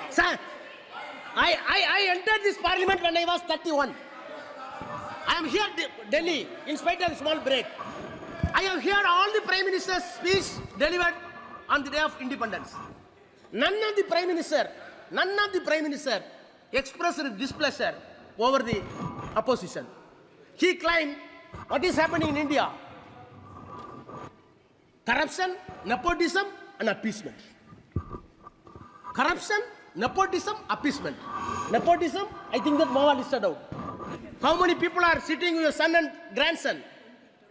Sir, I entered this parliament when I was 31. I am here Delhi in spite of a small break. I have heard all the Prime Minister's speech delivered on the day of independence. None of the Prime Minister expressed displeasure over the opposition. He claimed what is happening in India: corruption, nepotism, and appeasement. Corruption, nepotism, appeasement. Nepotism, I think that Mava listed out. How many people are sitting with your son and grandson?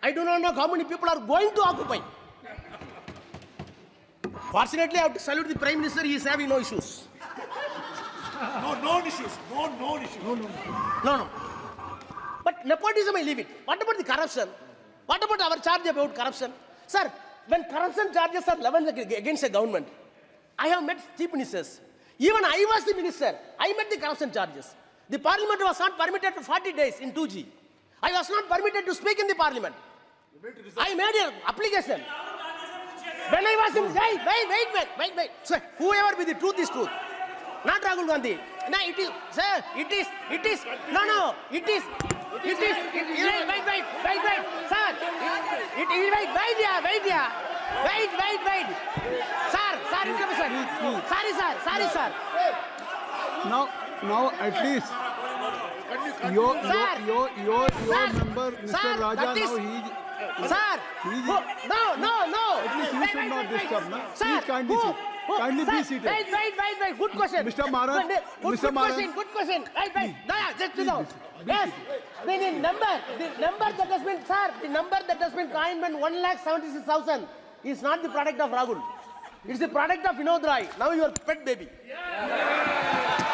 I do not know how many people are going to occupy. Fortunately, I have to salute the Prime Minister. He is having no issues. No issues. No issues. No. But nepotism, I leave it. What about the corruption? What about our charge about corruption? Sir, when corruption charges are leveled against a government, I have met chief ministers. Even I was the minister. I met the corruption charges. The parliament was not permitted for 40 days in 2G. I was not permitted to speak in the parliament. I made an application. When I was in... Wait. Sir, whoever be the truth is truth. Not Rahul Gandhi. No, it is... Sir, it is... No, it is... Wait. Sir, wait. Sir, interruption. Sorry, sir. Now at least your member, Mr. Raja, No. At least you should not disturb, no? Please kindly be seated. Wait. Good question. Mr. Maran. Good question. Wait. No, just to know. Yes. The number that has been coined when 1,76,000 is not the product of Rahul. It's the product of Vinod Rai. Now your pet baby.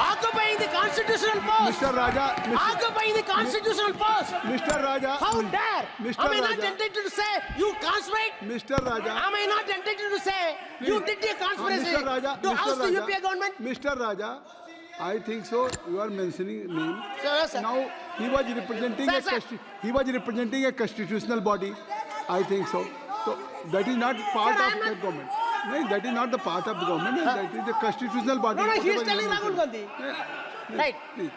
Occupying the constitutional post. Mr. Raja. Occupying the constitutional post. Mr. Raja. How dare? Mr. Am I not Raja. entitled to say you conspirate? Mr. Raja. Am I not entitled to say you did a conspiracy Mr. Raja. to oust the UPA government? Mr. Raja, I think so. You are mentioning name. Sir. Now he was representing a constitutional body. I think so. So that is not part of the government. No, that is not the part of the government. And that is the constitutional body. No, he is telling Rahul Gandhi. Right. Please.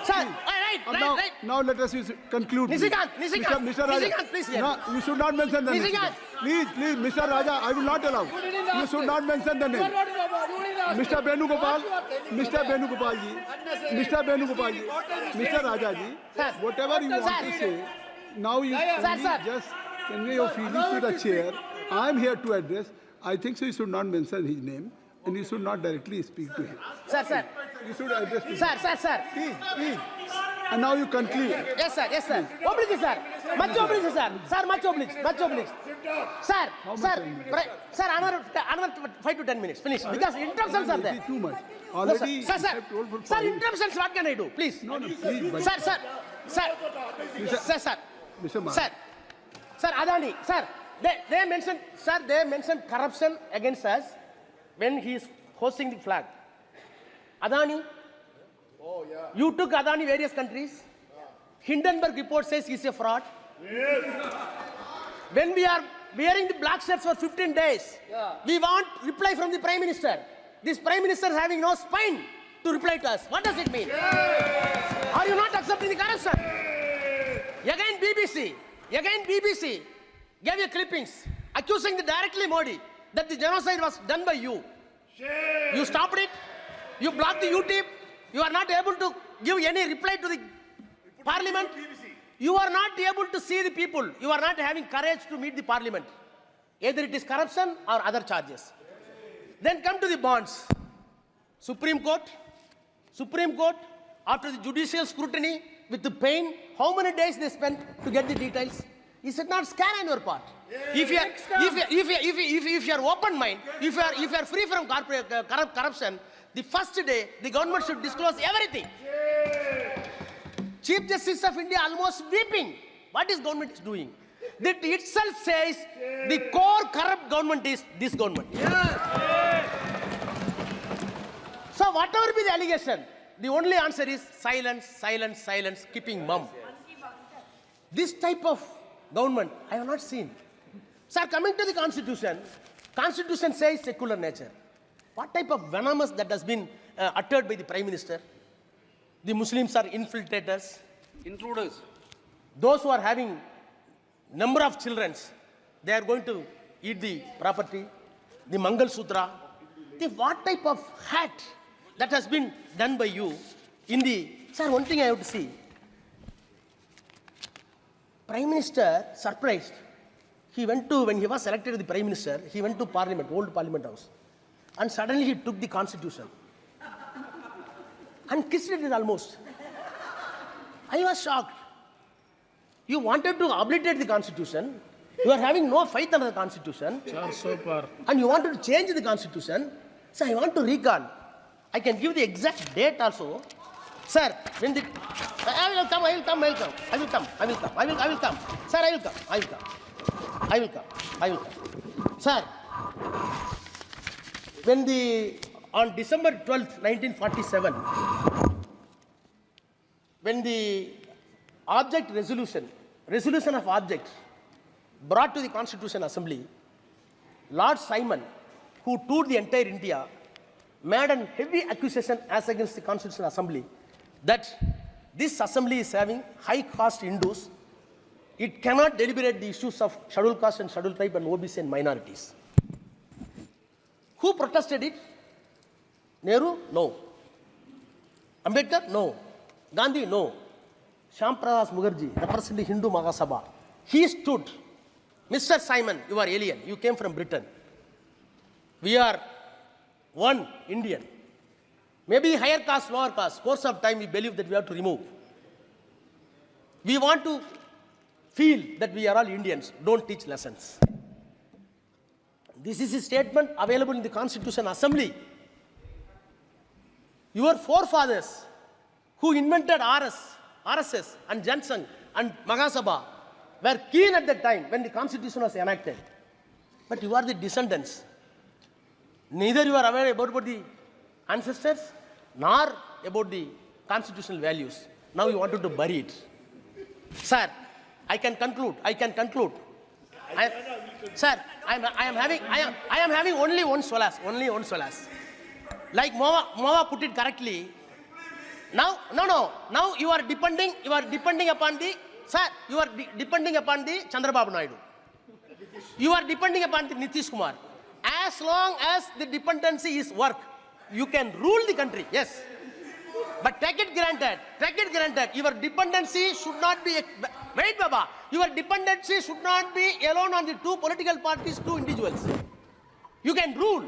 Sir, right. Now let us conclude. Nisikant, Mr. Raja. Nisikant, please. No, you should not mention the name. Nisikant. Please, Mr. Raja, I will not allow. You should not mention the name. Mr. Venugopal ji, Mr. Raja ji, whatever you want to say, now you just convey your feelings to the chair. I am here to address. I think so you should not mention his name and you should not directly speak to him. Sir. You should address him. Sir. Please. And now you conclude. Yes, sir. Oblige, sir. Much obliged, sir. Sir, much obliged. Sir, another 5 to 10 minutes. Finish. Because interruptions are there. Too much. Already. Sir, interruptions, what can I do? Please. No, please. Sir. Mr. Maran. Sir, Adani, sir. They mentioned corruption against us when he is hosting the flag. Adani, you took Adani various countries. Hindenburg report says he's a fraud. Yes. When we are wearing the black shirts for 15 days, we want reply from the Prime Minister. This Prime Minister is having no spine to reply to us. What does it mean? Yes. Are you not accepting the corruption? Yes. Again BBC gave you clippings accusing the directly Modi that the genocide was done by you. Yes. You stopped it. You blocked the YouTube. You are not able to give any reply to the parliament. You are not able to see the people. You are not having courage to meet the parliament. Either it is corruption or other charges. Then come to the bonds. Supreme Court, after the judicial scrutiny with the pain, how many days they spent to get the details? Is it not scam on your part? If you are open mind, if you are free from corruption, the first day the government should disclose everything. Chief Justice of India almost weeping. What is government is doing? That itself says the core corrupt government is this government. So whatever be the allegation, the only answer is silence, keeping mum. This type of government I have not seen. Sir, coming to the Constitution says secular nature. What type of venomous that has been uttered by the Prime Minister? The Muslims are infiltrators. Intruders. Those who are having number of children, they are going to eat the property, the Mangal Sutra. What type of hat that has been done by you in the... Sir, one thing I have to see. Prime Minister, surprised. He went to, when he was elected the Prime Minister, he went to Parliament, old Parliament House. And suddenly he took the Constitution. And kissed it almost. I was shocked. You wanted to obliterate the Constitution. You are having no faith in the Constitution. And you wanted to change the Constitution. So I want to recall. I can give the exact date also. Sir, when the... I will come. Sir, I will come. Sir, when on December 12th, 1947, when the resolution of objects brought to the Constitution Assembly, Lord Simon, who toured the entire India, made a heavy accusation as against the Constitution Assembly that this assembly is having high caste Hindus. It cannot deliberate the issues of scheduled caste and scheduled tribe and OBC and minorities. Who protested it? Nehru? No. Ambedkar? No. Gandhi? No. Shyam Prakash Mukherjee, representing Hindu Mahasabha. He stood. Mr. Simon, you are alien. You came from Britain. We are one Indian. Maybe higher caste, lower caste. Course of time, we believe that we have to remove. We want to feel that we are all Indians. Don't teach lessons. This is a statement available in the Constitution Assembly. Your forefathers who invented RSS and Jansang and Mahasabha were keen at that time when the Constitution was enacted. But you are the descendants. Neither you are aware about the ancestors nor about the constitutional values. Now you wanted to bury it. Sir, I can conclude. Sir, I am having only one solace. Like Mova put it correctly. Now you are depending upon the Chandrababu Naidu. You are depending upon the Nitish Kumar. As long as the dependency is work, you can rule the country. Yes. But take it granted, your dependency should not be... Wait, Baba. Your dependency should not be alone on the two political parties, two individuals. You can rule.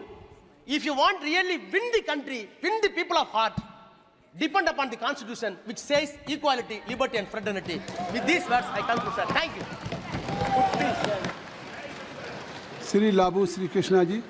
If you want really win the country, win the people of heart, depend upon the Constitution, which says equality, liberty and fraternity. With these words, I conclude, sir. Thank you. Sri Labu Sri Krishna ji.